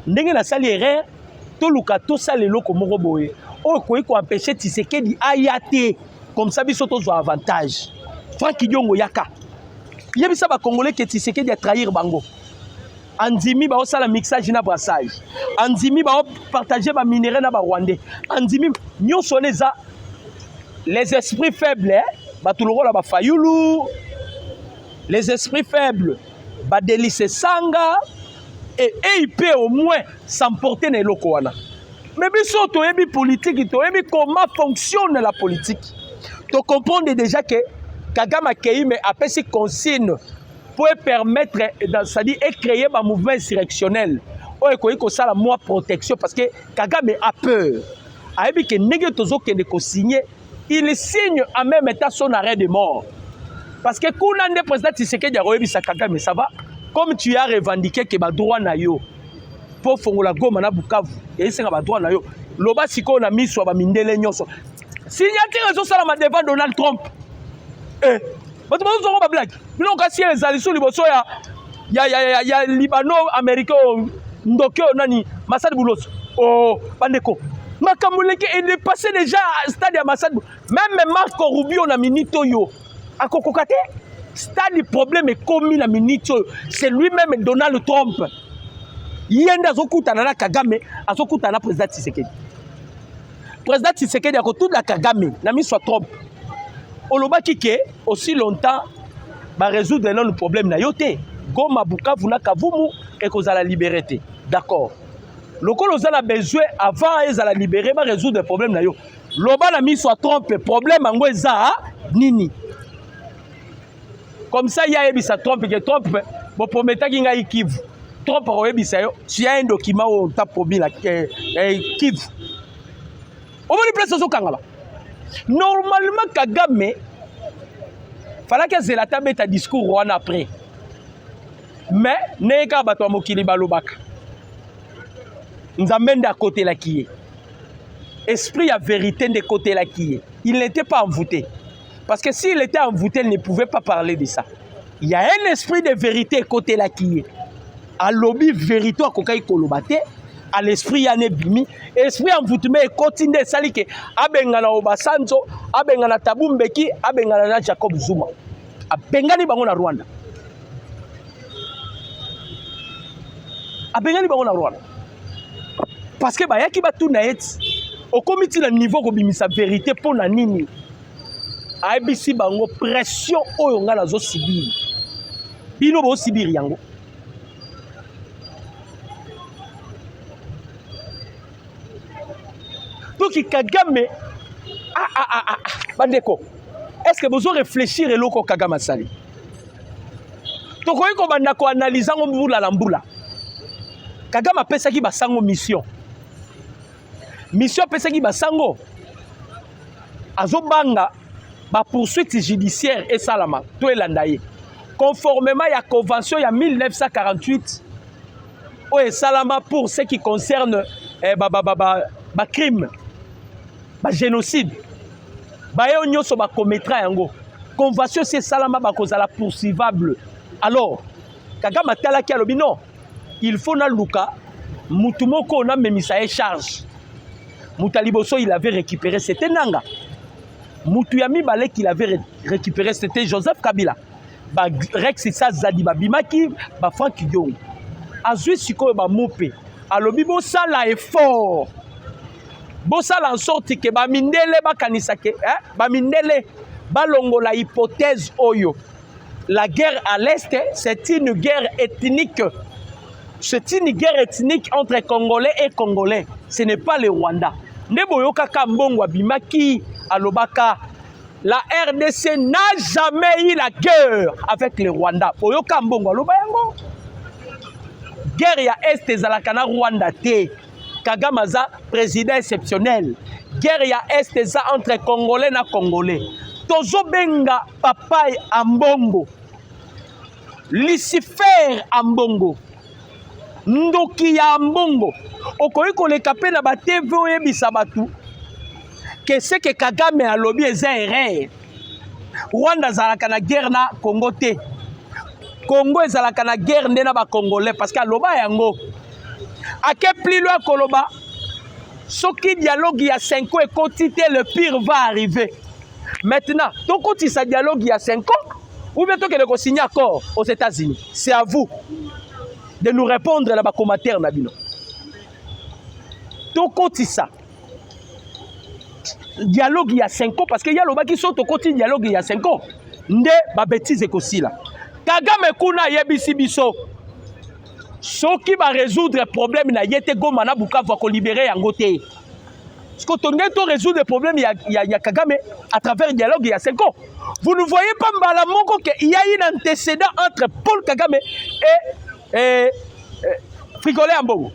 Ndenge na sali erreur to luka to salelo ko moko boye. O ko empêcher Tshisekedi ayate comme ça biso to zo avantage. Franki Diongo yaka. Yebi sa ba congolais que Tshisekedi a trahir bango. Andimi ba osala mixage na brassage. Andimi ba partager ba minerai na ba rwandais. Andimi nyonso neza les esprits faibles ba tuloko ba Fayoulou. Les esprits faibles ba Delice Sanga et il peut au moins s'emporter dans loko wana. Mais biso to yebi politique to yebi comment fonctionne la politique. To comprendre déjà que Kagame Keime a fait ses consignes pour permettre, c'est-à-dire créer un mouvement insurrectionnel. On a ça la moi protection parce que Kagame a peur. A dit que négé tozo kende ko signer, il signe en même temps son arrêt de mort. Parce que quand on a président Tshisekedi a rebi sa Kagame ça va comme tu as revendiqué que ba droit na yo pour fongola Goma na Bukavu et c'est ba droit na yo. Loba siko na miso ba mindele nyonso. Signature zo sala ma devant Donald Trump. But vous avez pas blague. Nous avons cassé les alliés sur le bosso ya Libano américain ndoké nani Massad Boulos. Oh bandeko. Makamuleke il est passé déjà à stade à Massad. Même Marco Rubio na minito yo. A kokokate stade problème est commis na minito. C'est lui-même Donald Trump. Yenda zokuta na Kagame, azokuta na président Tshisekedi. Président Tshisekedi a toute la Kagame na mi soit Trump. Oloba kike aussi longtemps ba résoudre le problème na yote Goma Bukavu na Kavumu et cause la liberté. D'accord. Lokolo ozala besoin avant ezala libérer ba résoudre problème na yo. Loba na miso trompe problème ango eza nini. Comme ça il y a ebisa trompe que trompe bo prometa ki ngai Kivu. Trompe ko ebisa yo, tu as un document où ta promis la Kivu. On va lui placer au Kangaba. Normalement Kagame fallait que Zelata mette un discours Rwanda après. Mais neka bato mokili balobaka. Nous amène à côté là qui est. Esprit à vérité de côté là qui est. Il n'était pas envoûté. Parce que s'il était envoûté, il ne pouvait pas parler de ça. Il y a un esprit de vérité côté là qui est. À lobby vérité à kokai kolobate, à l'esprit yane bimi, esprit envoûtement et continue sali que abengana Obasanjo, abengana Tabumbeki, abengana Jacob Zuma. Abengani bango na Rwanda. Abengani bango na Rwanda. Parce que bayaki batu na eti au comité na niveau ko bimisa vérité pour na nini. Aibisi bango pression oyo nga nazo subir. Bino bo subir yango. Donc Kagame bandeko. Est-ce que vous réfléchir et loko Kagame sali? Tokoyi ko banda ko analyser ngo mbula la mbula. Kagame apesa ki basango mission. Mission apesa ki basango. Azobanga ba poursuite judiciaire et salama to elandaye. Conformément à la convention ya 1948 o e salama pour ce qui concerne ba crime, ba génocide. Ba yo nyoso ba commettra yango. Convention c'est salama ba kozala poursuivable. Alors Kagame talaki alobi non. Il faut na luka mutumoko na memisa e charge. Mutaliboso il avait récupéré c'était nanga. Mutuyami balé qu'il avait récupéré c'était Joseph Kabila. Ba Rex sa zadi ba bimaki ba Frank Yong. Azui siko ba mope. Alobi bo sala effort. Bo sala en sorte que ba mindele ba kanisake ba mindele ba longola hypothèse oyo. La guerre à l'est c'est une guerre ethnique. C'est une guerre ethnique entre Congolais et Congolais. Ce n'est pas le Rwanda. Neboyoka Kambongo Bimaki Alobaka. La RDC n'a jamais eu la guerre avec le Rwanda. Boyoka Mbongo Alobayango. Guerre ya Est ezalakana Rwanda te. Kagame aza président exceptionnel. Guerre ya Est eza entre Congolais na Congolais. Tozo benga Papai Ambongo. Lucifer Ambongo. Ndoki ya Mbongo okoyi koleka pe na ba TV oyebisa batu que c'est que Kagame alobi eza erreur. Rwanda zalaka na guerre na Congo te. Congo ezalaka na guerre nde na ba Congolais parce que aloba yango ake plus loin koloba soki dialogue ya 5 ans ekoti te le pire va arriver. Maintenant tokoti sa dialogue ya 5 ans ou bien tokende ko signer accord aux États-Unis. C'est à vous de nous répondre là-bas commentaire Nabino. Tokoti ça. Dialogue il y a 5 ans parce que y a le qui sont au côté dialogue il y a 5 ans. Nde ba bêtise ekosi là. Kagame kuna yebisi biso. Soki va résoudre problème na yete goma na Bukavu ko libérer yango te. Parce que ton to résoudre problème il y a Kagame à travers dialogue il y a 5 ans. Vous ne voyez pas mbala moko que il y a un antécédent entre Paul Kagame et Frigolé Ambongo.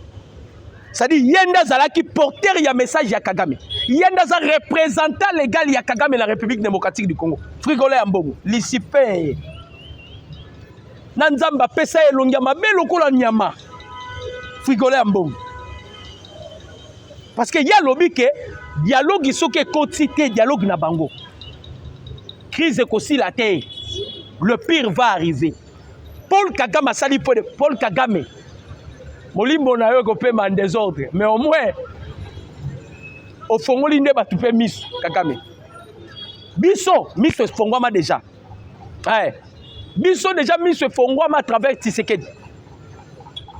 C'est-à-dire yenda zalaki porteur ya message ya Kagame. Yenda za représentant légal ya Kagame la République démocratique du Congo. Frigolé Ambongo, Lucifer. Nanzamba pesa elongia mabe lokola nyama. Frigolé Ambongo. Parce que y a lobby que dialogue soke quantité dialogue na bango. Crise kosi la terre. Le pire va arriver. Paul Kagame a sali pour Paul Kagame. Molimbo na yo ko pe man désordre, mais au moins au fongoli nde ba tupe miso Kagame. Biso miso fongwama déjà. Ouais. Biso déjà miso fongwama à travers Tshisekedi.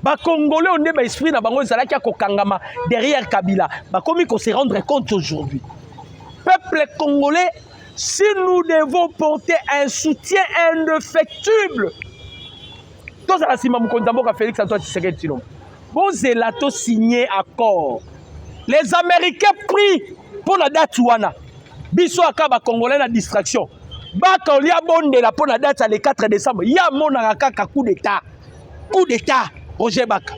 Ba Congolais on est ba esprit na bango ezalaki ko kangama derrière Kabila. Ba komi ko se rendre compte aujourd'hui. Peuple congolais, si nous devons porter un soutien indéfectible. Tous à la Sima Mukondambo ka Félix Antoine Tshisekedi Tshilombo. Bozelato signé accord. Les Américains prient pour la date ouana. Biso akaba Congolais na distraction. Baka olia bonde la pour la date le 4 décembre. Ya mona kaka coup d'état. Coup d'état Roger Baka.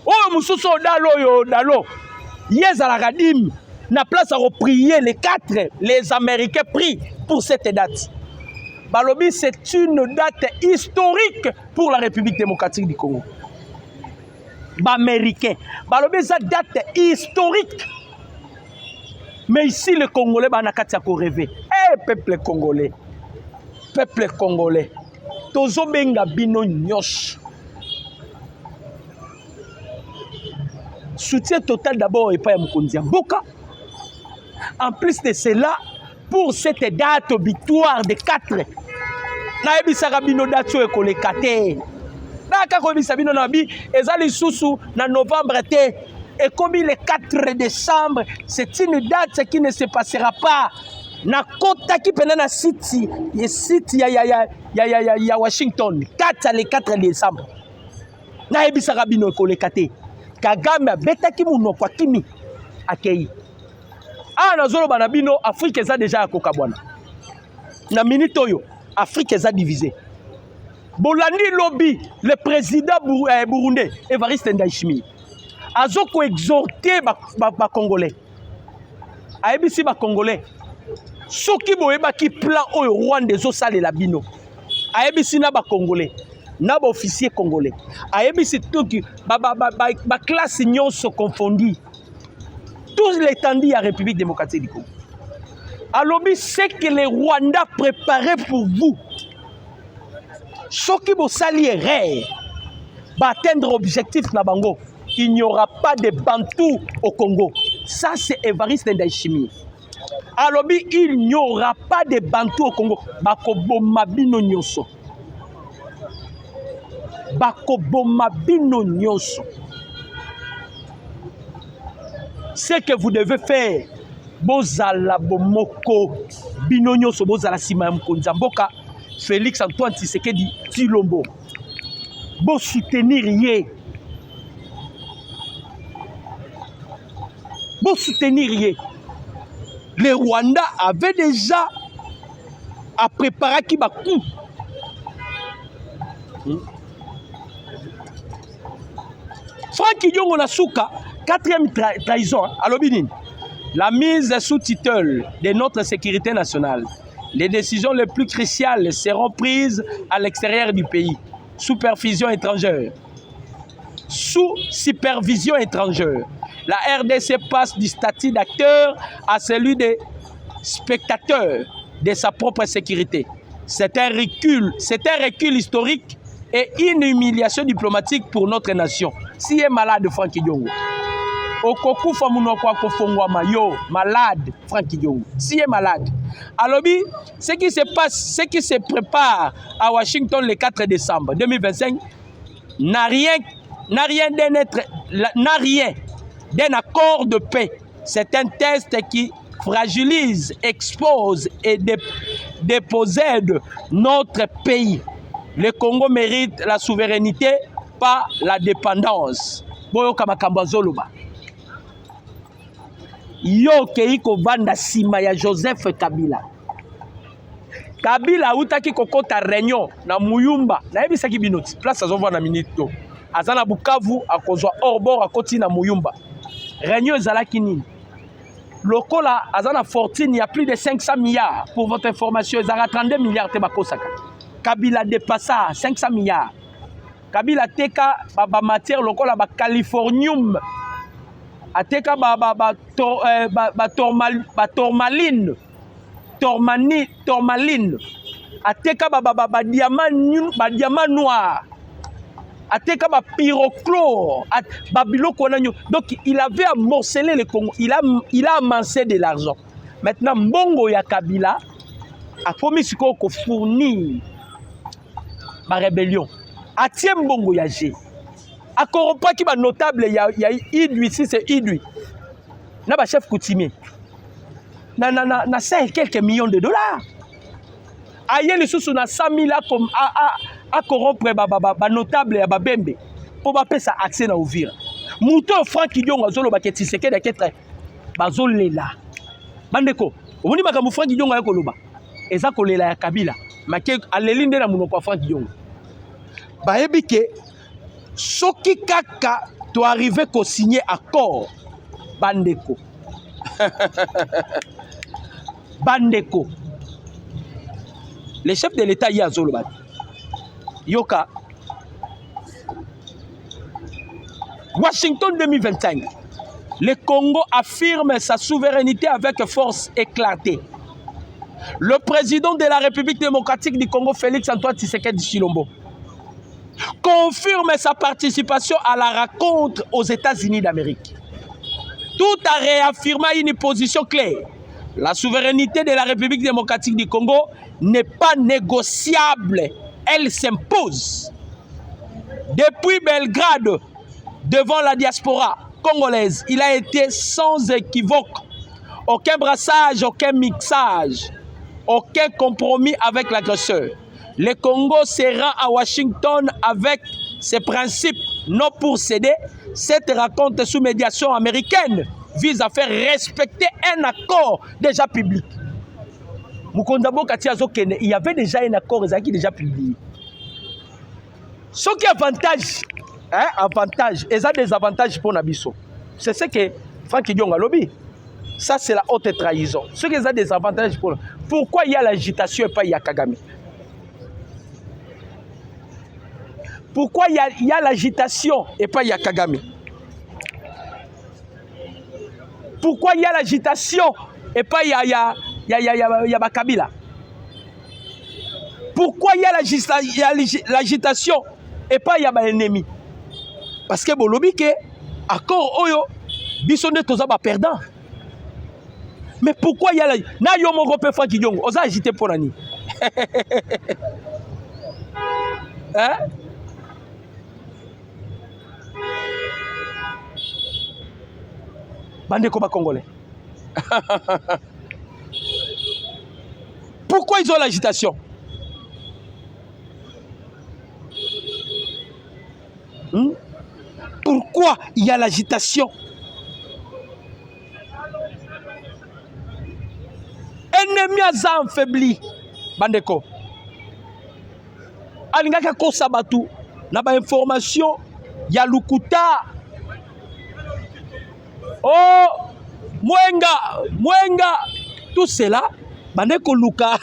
Oh mususu dalo dalo. Yeza la radim na place à reprier les 4. Les Américains prient pour cette date. Balobi, c'est une date historique pour la République démocratique du Congo. Américain. Balobi, c'est une date historique. Mais ici, les Congolais, banakati ko rêver. Eh, peuple congolais. Peuple congolais. Tozo benga bino nyosh. Soutien total d'abord et pas à Mukonzi Mboka. En plus de cela, pour cette date victoire de 4. Na ebisaka bino date oyo ekoleka te. Naka kobisa bino na bi ezali susu na novembre te. Et comme le 4 décembre, c'est une date qui ne se passera pas. Na kota ki pena na city, ya city ya Washington. 4 le 4 décembre. Na ebisaka bino ekoleka te. Kagame betaki munoko kimi akei. Ah nazolo bana bino Afrique eza déjà akoka bwana. Na minute oyo Afrique est divisée. Bolandi lobby, le président burundais, Evariste Ndayishimiye, a exhorté les Congolais. A ebisi ba Congolais. Soki boyeba ki plan au Rwanda zo sale la bino. A ebisi na ba Congolais, na ba officier congolais. A ebisi toki ba classe nyonso confondu. Tous les tandis à République démocratique du Congo. Alors, c'est que les Rwandais préparaient pour vous. Ce qui vous salierait, atteindre l'objectif Nabango, il n'y aura pas de Bantous au Congo. Ça, c'est Evariste Ndayishimiye. Alors, il n'y aura pas de Bantous au Congo. Bakobomabino nyoso. Bakobomabino nyoso. Ce que vous devez faire, bozala bomoko binonyo so bozala sima ya Mukonzi Mboka Félix Antoine Tshisekedi Tshilombo. Bo soutenir ye. Bo soutenir ye. Les Rwandais avaient déjà à préparer qui coup. Franck Yongo Nasuka, 4e trahison à l'Obinin. La mise sous tutelle de notre sécurité nationale. Les décisions les plus cruciales seront prises à l'extérieur du pays, sous supervision étrangère. Sous supervision étrangère. La RDC passe du statut d'acteur à celui de spectateur de sa propre sécurité. C'est un recul historique et une humiliation diplomatique pour notre nation. Si est malade, Franck Yongo. Okokufa munoko akofongwa mayo malade Franck Yongo. Si est malade. Alors ce qui se passe, ce qui se prépare à Washington le 4 décembre 2025 n'a rien d'un accord de paix. C'est un test qui fragilise, expose et dépossède notre pays. Le Congo mérite la souveraineté, pas la dépendance. Boyoka makambo zoloba. Yo keiko vanda sima ya Joseph Kabila. Kabila utaki kokota réunion na Muyumba. Na yebisaki binoti. Place azova na minute. Azana Bukavu akozwa Orbor akoti na Muyumba. Réunion ezalaki nini? Lokola azana fortune, il y a plus de 500 milliards. Pour votre information, il y a 32 milliards te bakosaka. Kabila dépassa 500 milliards. Kabila teka ba matière lokola ba californium. Ateka tourmaline. Ateka diamant noir. Ateka pyrochlore. Donc il avait amorcelé le Congo. Il a amassé de l'argent. Maintenant, Mbongo ya Kabila a promis qu'on fournir ma rébellion. A tient Mbongo ya G. A corrompu qui va notable, il y a Idui, si c'est Idui. Na ba chef coutumier. Na 5 quelques millions de dollars. Aïe les sous na 100 000 à corrompre ba notable ya ba bembe. pour bapesa accès na Uvira. Muto Franck Diongo azolo ba Tshisekedi aketre bazolela. Bandeko, omoni makambo Franck Diongo ya koloba. Eza kolela ya Kabila. Make alelinde na munoko Franck Diongo. Bayebi ke soki kaka to arriver ko signer accord bandeko. Bandeko. Le chef de l'État y a zolo Yoka. Washington 2025. Le Congo affirme sa souveraineté avec force et clarté. Le président de la République démocratique du Congo, Félix Antoine Tshisekedi Tshilombo, confirme sa participation à la rencontre aux États-Unis d'Amérique. Tout en réaffirmant une position claire. La souveraineté de la République démocratique du Congo n'est pas négociable. Elle s'impose. Depuis Belgrade, devant la diaspora congolaise, il a été sans équivoque. Aucun brassage, aucun mixage, aucun compromis avec l'agresseur. Le Congo se rend à Washington avec ses principes, non pour céder. Cette rencontre sous médiation américaine vise à faire respecter un accord déjà public. Mukondabo Katiazo Kene, il y avait déjà un accord qui déjà publié. Ce qui est avantage, avantage, et ça des avantages pour Nabiso. C'est ce que Franck Diongo a lobby. Ça, c'est la haute trahison. Ce qui a des avantages pour. Pourquoi il y a l'agitation et pas il y a Kagame? Pourquoi il y a l'agitation et pas il y a Kagame? Pourquoi il y a l'agitation et pas il y a Kabila? Pourquoi il y a l'agitation et pas il y a l'ennemi? Parce que bolobi ke accord oyo bisonde toza ba perdant. Mais pourquoi il y a na yo mon repère Franck Diongo oza agité pour nani? Hein? Bandeko ba congolais. Pourquoi ils ont l'agitation? Pourquoi il y a l'agitation? Ennemi a affaibli. Bandeko. Alingaka ko sabatu na ba information ya Lukuta. Oh, Mwenga, tout cela, bandeko luka.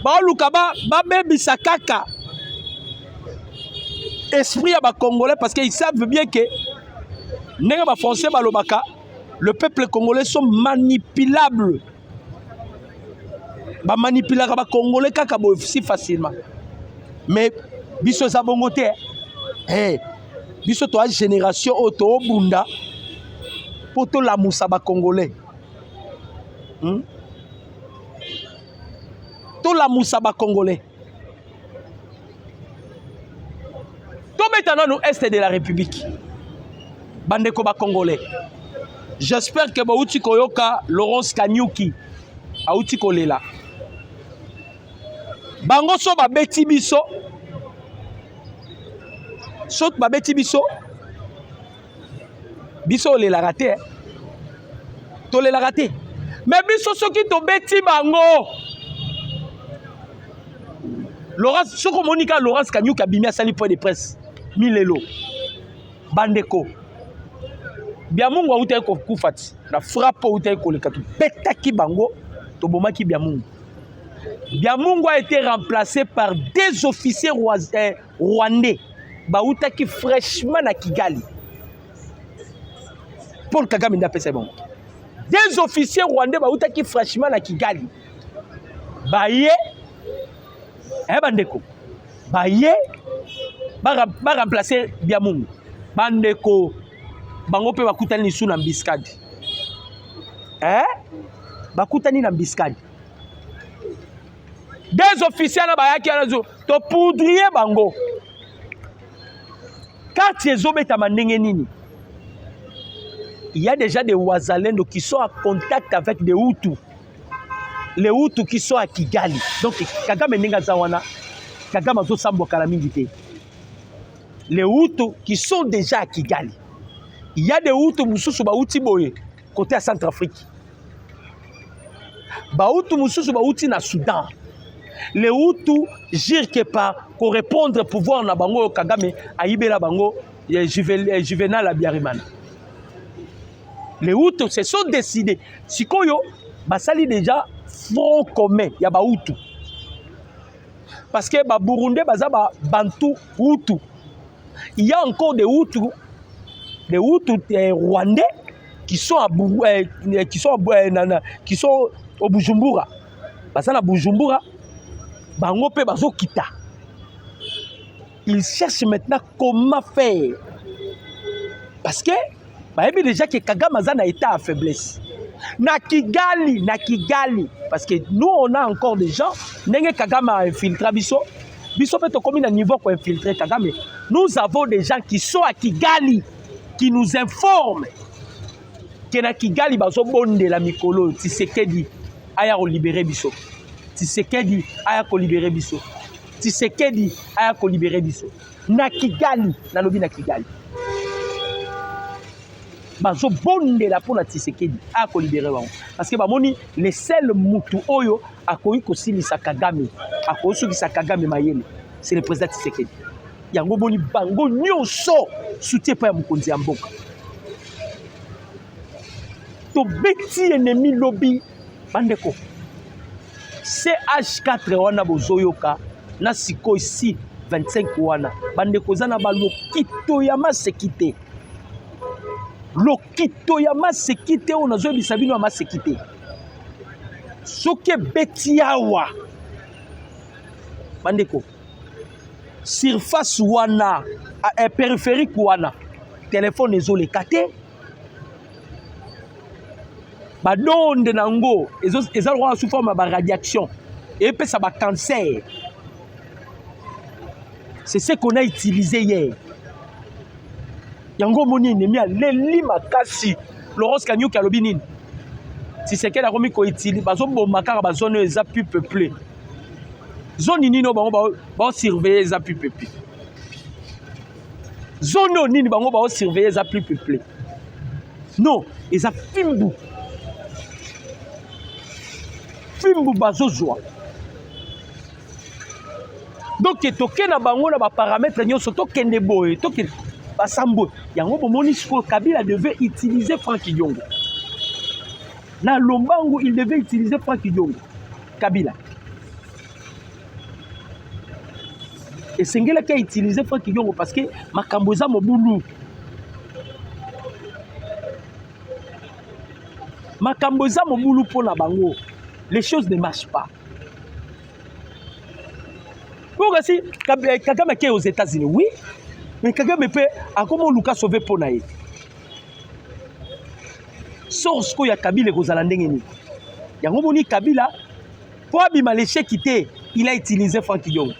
Ba luka ba bebisa kaka. Esprit à Congolais parce qu'ils savent bien que les Français, le peuple congolais sont manipulables. Ils manipulent les Congolais si facilement. Mais biso za bongote biso to génération auto bunda pour to la moussa ba Congolais. To la moussa ba Congolais. Maintenant, nous est de la République. Bandeko ba Congolais. J'espère que Baouti Koyoka, Laurence Kanyuki, Aouti Kolela. Bango so ba beti biso. Sot ba beti biso. Biso le la raté. To le la raté. Mais biso soki to beti bango. Laurence, soko Monica Laurence Kanyuki a bimia sali point de presse. Milelo bandeko Biamungu a ute ko kufati na frappe ute ko le katu petaki bango to bomaki Biamungu. Biamungu a été remplacé par des officiers rwandais ba utaki fraîchement na Kigali. Paul Kagame n'a pas c'est bon. Des officiers rwandais ba utaki fraîchement na Kigali. Baye bandeko baye ba remplacer Biamungu. Bandeko bango pe bakutani ni suna mbiskadi. Bakutani na mbiskadi. Des officiers na bayaki anazo to poudrier bango. Quartier zobeta mandenge nini. Il y a déjà des Wazalendo qui sont en contact avec des Hutus. Les Hutus qui sont à Kigali. Donc Kagame nenga zawana Kagame zo sambo kala mingi te. les Hutus qui sont déjà à Kigali. Il y a des Hutus Moussous Baouti Boye, côté à Centrafrique. Baouti Moussous Baouti na Soudan. Les Hutus jirent que par correspondre au pouvoir na bango Kagame a Ibela bango Juvenal Abiyarimana. Les Hutus se sont décidés. Sikoyo, basali déjà front commun, ya ba Hutus. Parce que ba Burundais baza ba Bantu Hutu. Il y a encore des Hutus rwandais qui sont au Bujumbura. Baza na Bujumbura, bango pe bazo kita. Ils cherchent maintenant comment faire. Parce que bah, déjà que Kagame a un état à faiblesse. Na Kigali. Parce que nous, on a encore des gens. N'est Kagame a infiltré Bisso. Bisso peut comme un niveau pour infiltrer Kagame. Nous avons des gens qui sont à Kigali, qui nous informent que na Kigali, bazo bonde la mikolo. Tshisekedi aya ko libérer Bisso. Tshisekedi aya ko libérer Bisso. Tshisekedi aya ko libérer Bisso. Na Kigali, na lobi na Kigali. Bazo bonde la pour la Tshisekedi a ko libérer bango parce que bamoni le seul mutu oyo akoyi ko silisa Kagame akoyi sukisa Kagame mayele c'est le président Tshisekedi yango boni bango nyonso soutien pa ya mokonzi ya mboka to beti ennemi lobby bandeko CH4 wana bozoyoka na siko ici 25 wana bandeko zana balokito ya masekite lokito ya masekite on a zobi sabino ya masekite soke beti awa bandeko surface wana périphérique wana téléphone ezoleka te badonde nango ezalwa sous forme ba radiation et puis ça ba cancer. C'est ce qu'on a utilisé hier. Yango moni ennemi a leli makasi Laurence Kanyuki qui a lobi nini si c'est qu'elle a remis ko utiliser bazo bomakara ba zone eza plus peuplée zone nini bango ba surveiller eza plus peuplée zone nini bango ba surveiller eza plus peuplée non eza fimbu bazo joie donc toke na bango na ba paramètres nyonso tokende boye toke Basambo, yango bomoni siko Kabila devait utiliser Franck Yongo. Na Lombangu, il devait utiliser Franck Yongo. Kabila. Et Sengela qui a utilisé Franck Yongo parce que Makamboza Mobulu. Makamboza Mobulu pour la bango. Les choses ne marchent pas. Pourquoi si Kagame qui est aux États-Unis, oui. Mais Kagame peut à comment Lucas sauver pour naïe. Source ko ya Kabila kozala ndenge ni. Yango moni Kabila pour abima l'échec quitté, il a utilisé Franck Yongo.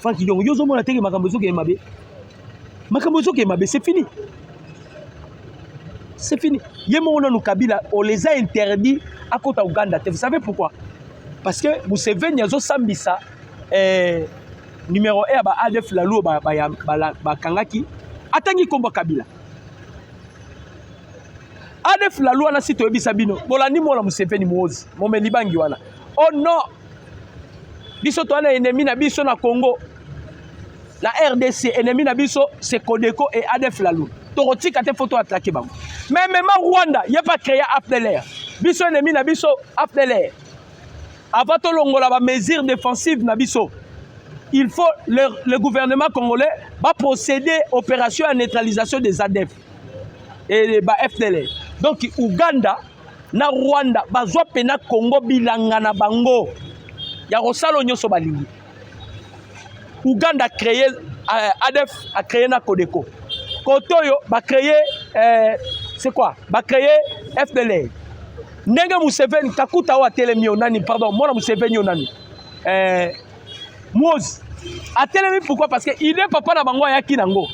Franck Yongo yozo mona teke makambozo ke mabe. Makambozo ke mabe, c'est fini. C'est fini. Yemo ona no Kabila, on les a interdits à côté Ouganda. Vous savez pourquoi? Parce que Museveni azo sambisa numéro 1 ba ADF Lalo ba kangaki atangi komba Kabila ADF Lalo ana sito ebisa bino bolandi mola Museveni mozi momeli bangi wana oh non biso to ana ennemi na biso na Congo la RDC ennemi na biso c'est Codeco et ADF Lalo tokotika te photo attaquer bango mais même Rwanda y a pas créé AFDLR biso ennemi na biso AFDLR avant to longola ba mesures défensives na biso. Il faut le gouvernement congolais va procéder à opération à neutralisation des ADF et les FDLR. Donc Ouganda na Rwanda bazwa pena Congo bilanga na bango ya rosalo nyoso balingi. Ouganda a créé ADF a créé na Codeco. Kotoyo va créer c'est quoi? Va créer FDLR. Ndenge Museveni kakuta wa telemio nani pardon mona Museveni nani. Moz a télé pourquoi parce que il est papa na bango ya kinango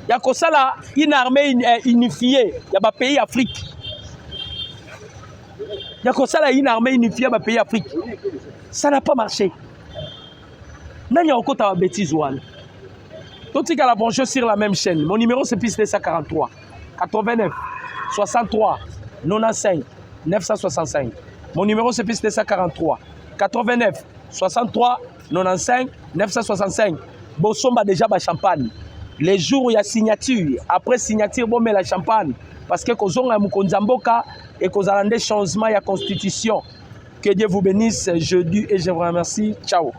ya kosala une armée unifiée ya ba pays Afrique ya kosala une armée unifiée ya ba pays Afrique ça n'a pas marché nani okota ba bêtise wana Tout à la branche sur la même chaîne. Mon numéro c'est plus 243 89 63 95 965. Mon numéro c'est plus 243 89 63 95 965. Bosomba déjà ba champagne. Les jours où il y a signature, après signature, bon mais la champagne. Parce que kozonga mukonzamboka et kozalande changement ya constitution. Que Dieu vous bénisse jeudi et je vous remercie. Ciao.